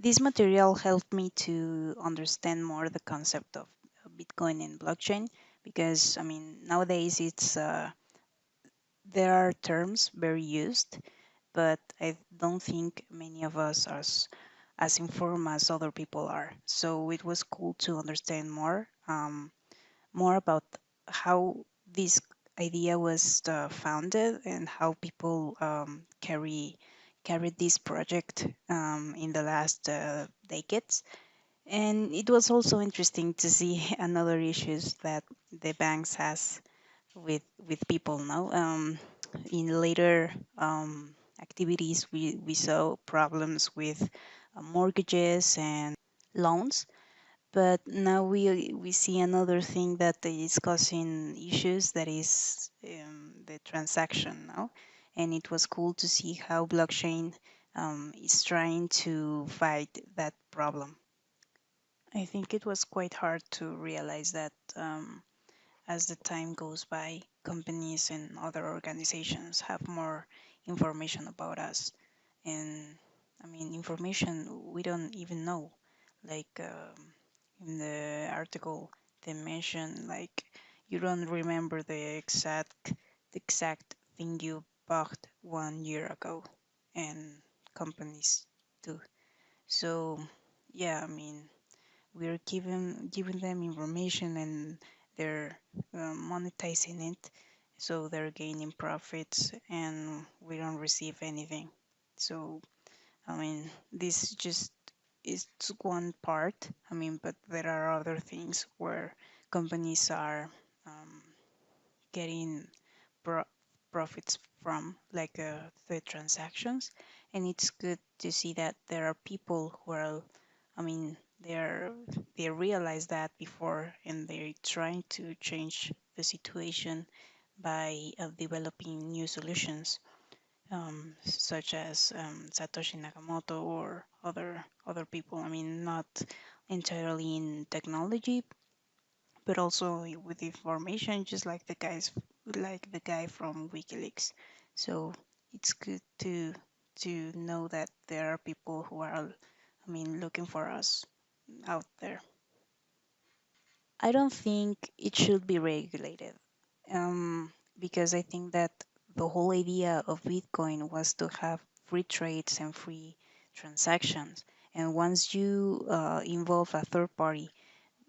This material helped me to understand more the concept of Bitcoin and blockchain because I mean nowadays it's there are terms very used, but I don't think many of us are as informed as other people are. So it was cool to understand more about how this idea was founded and how people carried this project in the last decades. And it was also interesting to see another issues that the banks has with people now. In later activities, we saw problems with mortgages and loans, but now we see another thing that is causing issues, that is the transaction now. And it was cool to see how blockchain is trying to fight that problem. I think it was quite hard to realize that as the time goes by, companies and other organizations have more information about us. And I mean, information we don't even know. Like in the article, they mention like you don't remember the exact thing you bought 1 year ago, and companies do. So yeah, I mean, we're giving them information, and they're monetizing it, so they're gaining profits and we don't receive anything. So I mean, this just is one part. I mean, but there are other things where companies are um, getting pro- profits from, like the transactions. And it's good to see that there are people who are, I mean, they realize that before, and they're trying to change the situation by developing new solutions, such as Satoshi Nakamoto or other people. I mean, not entirely in technology, but also with information, just like the guy from WikiLeaks. So it's good to know that there are people who are, I mean, looking for us out there. I don't think it should be regulated, because I think that the whole idea of Bitcoin was to have free trades and free transactions. And once you involve a third party,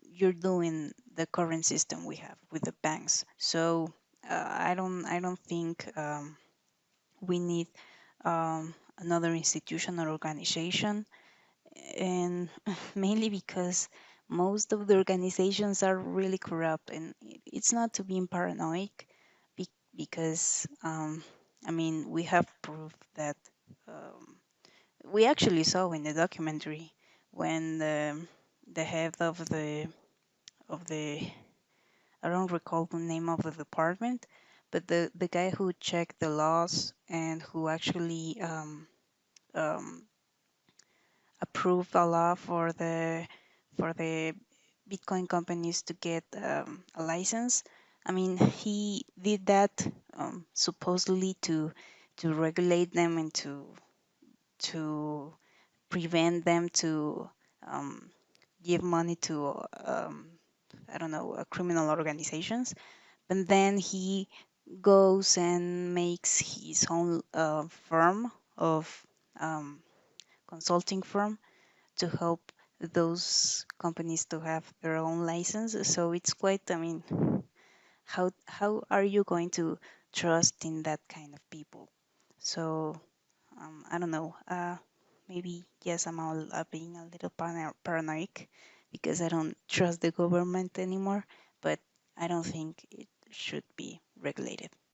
you're doing the current system we have with the banks. So I don't think we need another institution or organization, and mainly because most of the organizations are really corrupt, and it's not to be paranoid, because I mean, we have proof that um, we actually saw in the documentary when the head of the I don't recall the name of the department, but the guy who checked the laws and who actually um, approved a law for the Bitcoin companies to get a license. I mean, he did that supposedly to regulate them and to prevent them to um, give money to I don't know, criminal organizations. But then he goes and makes his own firm of um, consulting firm to help those companies to have their own license. So it's quite, I mean, how are you going to trust in that kind of people? So I don't know. Maybe yes, I'm all being a little paranoid because I don't trust the government anymore. But I don't think it should be regulated.